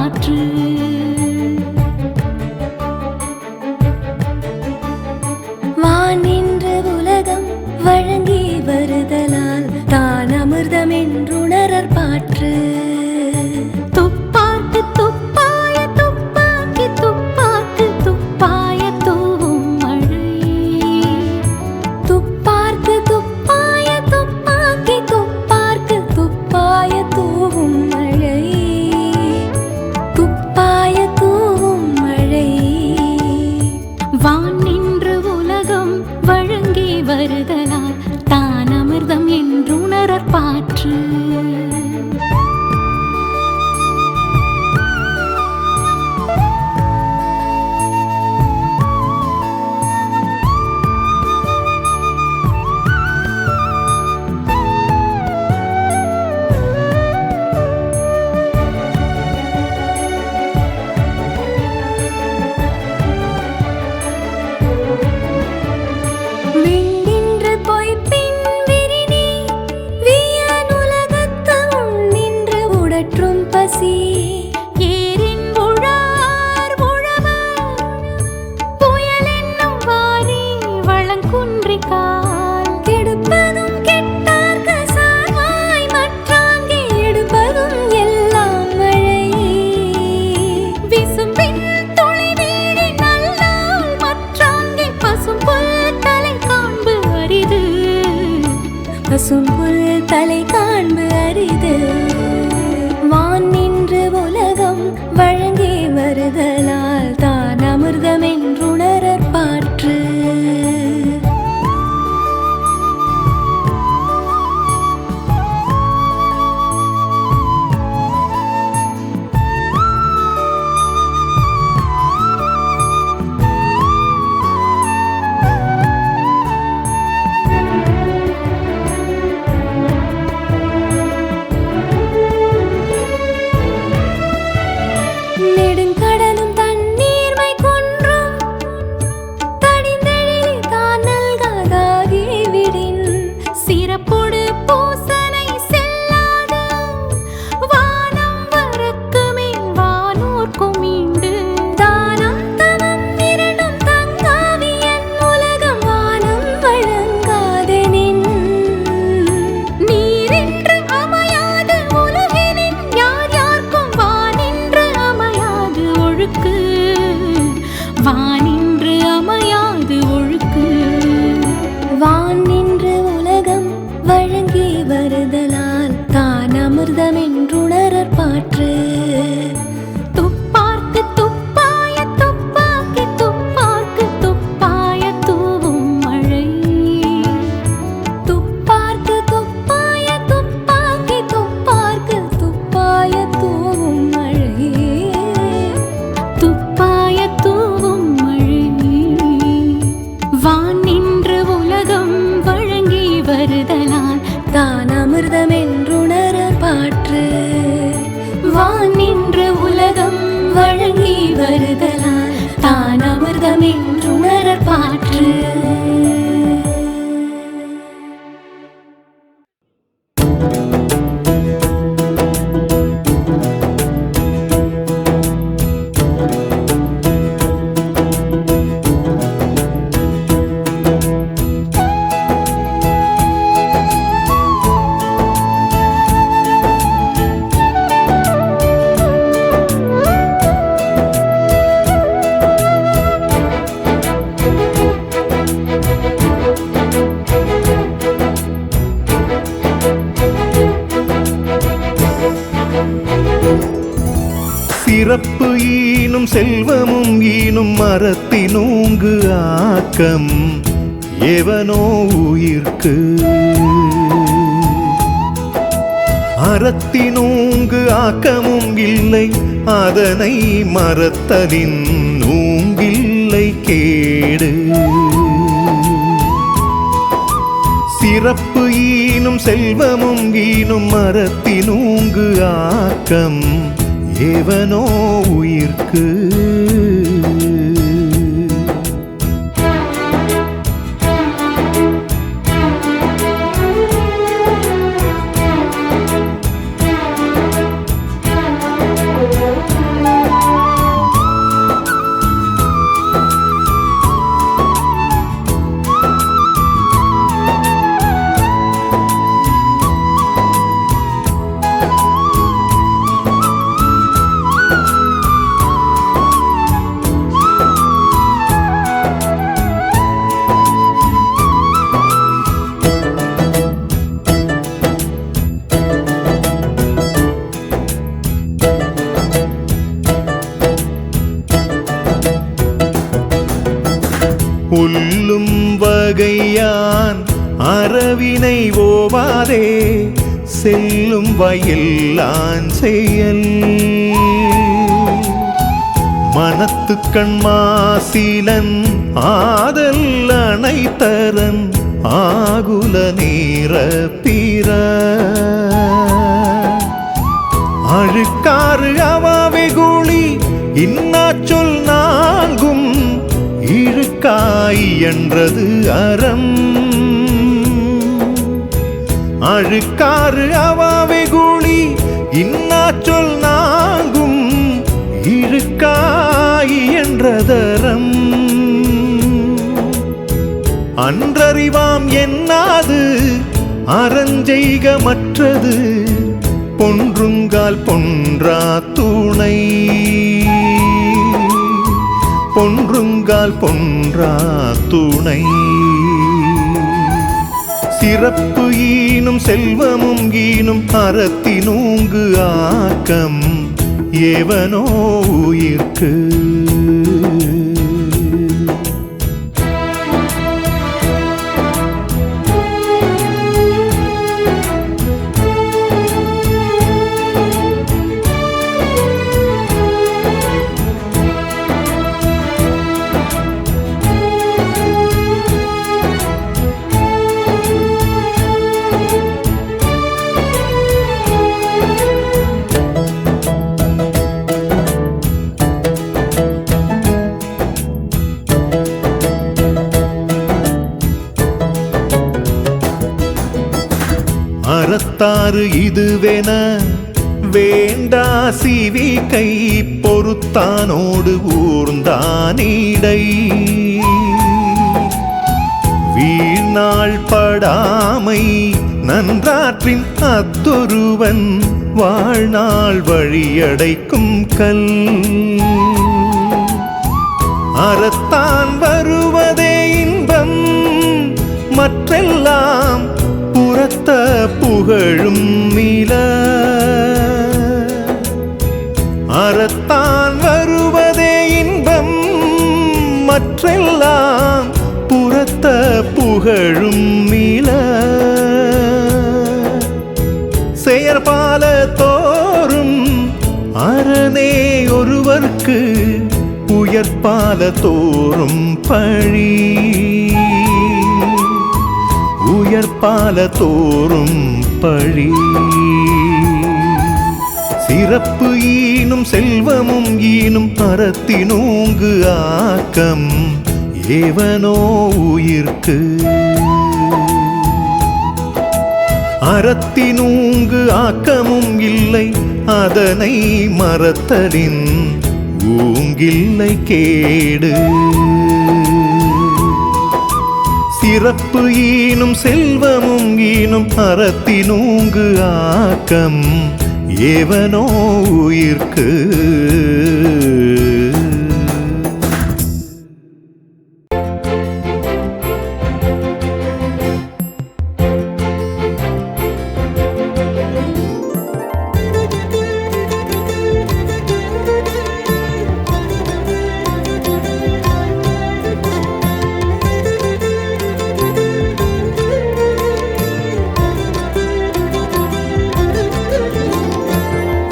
பாற்று. வானின்று உலகம் வழங்கி வருதலால் தான் அமிர்தம் என்றுணரற் பாற்று. துப்பாக்கு துப்பாய துப்பாக்கி துப்பாக்கு துப்பாய தூவும் மழை. துப்பார்க்கு துப்பாய துப்பாக்கி துப்பார்க்கு துப்பாய தூவும் மழை. துப்பாய தூவும் மழை. வான் நின்று உலகம் வழங்கி வருதலால் தான் அமிர்தம் என்றுணரற் பாற்று. பசும்புல் தலை காண்பு அரிது. வான் நின்று உலகம் வழங்கி வருதலால் தான் அமிர்தம் என்றுணரற் பாற்று. நெடுங்கடலும் தண்ணீர்மை கொன்றும் தடிந்தெழிலி தான் நல்காதாகி விடின். சிறப்பொடு பூசனை செல்லாத வானம் வரக்கு மேல் வானோர்க்கும் மீண்டு. தானம் தவம் இரண்டும் தங்காவியன் உலகம் வானம் வழங்காதெனின். நீரென்று அமையாது உலகினின் யார் யார்க்கும் வானின்று அமையாது ஒழுக்கு. வானின்று அமையாது ஒழுக்கு. வான் நின்று உலகம் வழங்கி வருதலால் தான் அமிர்தம் என்றுணரற் பாற்று. துப்பார்க்கு துப்பாய துப்பாக்கி துப்பார்க்கு துப்பாய தூவும் மழை. துப்பார்க்கு துப்பாய துப்பாக்கி துப்பார்க்கு துப்பாய தூவும் மழை. துப்பாய தூவும் மழை. வான் நின்று உலகம் வழங்கி வருதலால் தான் அமிர்தம் என்றுணரற் பாற்று. வான் நின்று உலகம் வழங்கி வருதலால் தான் அமிர்தம் என்றுணரற் பாற்று. சிறப்பு ஈனும் செல்வமும் ஈனும் மரத்தினூங்கு ஆக்கம் எவனோ உயிர்க்கு. அறத்தினூங்கு ஆக்கமும் இல்லை அதனை மறத்தலின் நூங்கில்லை கேடு. சிறப்பு ஈனும் செல்வமும் ஈனும் மரத்தினூங்கு ஆக்கம் எவனோ உயிர்க்கு. உள்ளும் வகையான் அரவினை ஓவாதே செல்லும் வயல்லான் செயல் மனத்துக்கண் மாசிலன் ஆதல் அனைத்தரன் ஆகுல நீர பிற அழுக்காறு அவாவெகுளி இன்னா சொல் நான்கும் இழுக்காய் என்றது அறம் அழுக்காறு அவாவெகுளி இன்னா சொல் நான்கும் இழுக்காய் என்றதரம் அன்றறிவாம் என்னாது அறஞ்செய்க மற்றது பொன்றுங்கால் பொன்றா துணை பொன்றுங்கால் பொன்றா துணை சிறப்பு ஈனும் செல்வமும் ஈனும் அறத்தினூங்கு ஆக்கம் ஏவனோ உயிர்க்கு அறத்தாறு இதுவென வேண்டா சிவி கை பொறுத்தானோடு ஊர்ந்தானிடை வீழ்நாள் படாமை நன்றாற்றின் அத்தொருவன் வாழ்நாள் வழியடைக்கும் கல் அறத்தான் வருவதே இன்பம் மற்றெல்லாம் புறத்த புகழும் மில அறத்தான் வருவதே இன்பம் மற்றெல்லாம் புறத்த புகழும் மில செயற்பால தோறும் அரணே ஒருவர்க்கு உயர்பால தோறும் பழி உயர்பால தோறும் பழி சிறப்பு ஈனும் செல்வமும் ஈனும் அறத்தினூங்கு ஆக்கம் ஏவனோ உயிர்க்கு அறத்தினூங்கு ஆக்கமும் இல்லை அதனை மறத்தலின் ஊங்கில்லை கேடு சிறப்பு ஈனும் செல்வமும் ஈனும் அறத்தினூங்கு ஆக்கம் ஏவனோ உயிர்க்கு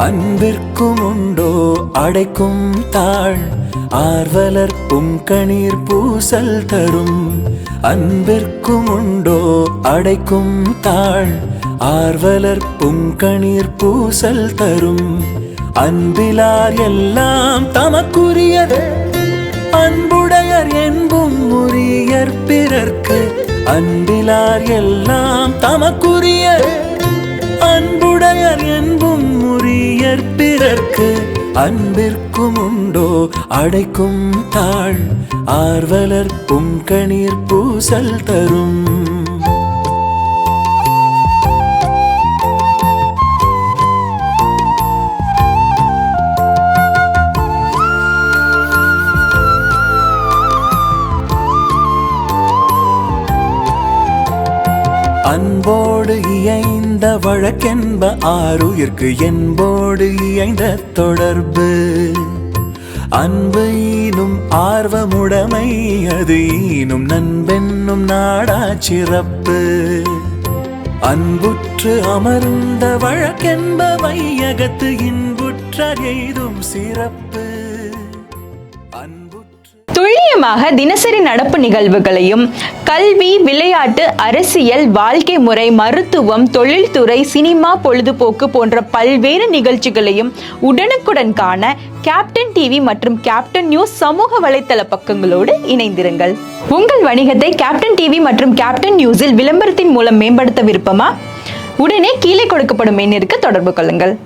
அன்பிற்கும் உண்டோ அடைக்கும் தாழ் ஆர்வலர் புங்கணீர் பூசல் தரும் அன்பிற்கும் உண்டோ அடைக்கும் தாழ் ஆர்வலர் புங்கணீர் பூசல் தரும் அன்பிலார் எல்லாம் தமக்குரியர் அன்புடையர் என்பும் உரியர் பிறர்க்கு அன்பிலார் எல்லாம் தமக்குரியர் அன்புடையர் என்பும் உரியர் பிறர்க்கு அன்பிற்கும் உண்டோ அடைக்கும் தாழ் ஆர்வலர் புங்கணீர் பூசல் தரும் அன்போடு இயைந்த வழக்கென்ப ஆருயிர்க்கு என்போடு இயைந்த தொடர்பு அன்பு ஈனும் ஆர்வமுடைமை அது ஈனும் நண்பென்னும் நாடா சிறப்பு அன்புற்று அமர்ந்த வழக்கென்ப வையகத்து இன்புற்ற எய்தும் சிறப்பு துல்லியமாக தினசரி நடப்பு நிகழ்வுகளையும் கல்வி, விளையாட்டு, அரசியல், வாழ்க்கை முறை, மருத்துவம், தொழில்துறை, சினிமா, பொழுதுபோக்கு போன்ற பல்வேறு நிகழ்ச்சிகளையும் உடனுக்குடன் காண கேப்டன் டிவி மற்றும் கேப்டன் நியூஸ் சமூக வலைத்தள பக்கங்களோடு இணைந்திருங்கள். உங்கள் வணிகத்தை கேப்டன் டிவி மற்றும் கேப்டன் நியூஸில் விளம்பரத்தின் மூலம் மேம்படுத்த விருப்பமா? உடனே கீழே கொடுக்கப்படும் எண்ணிற்கு தொடர்பு கொள்ளுங்கள்.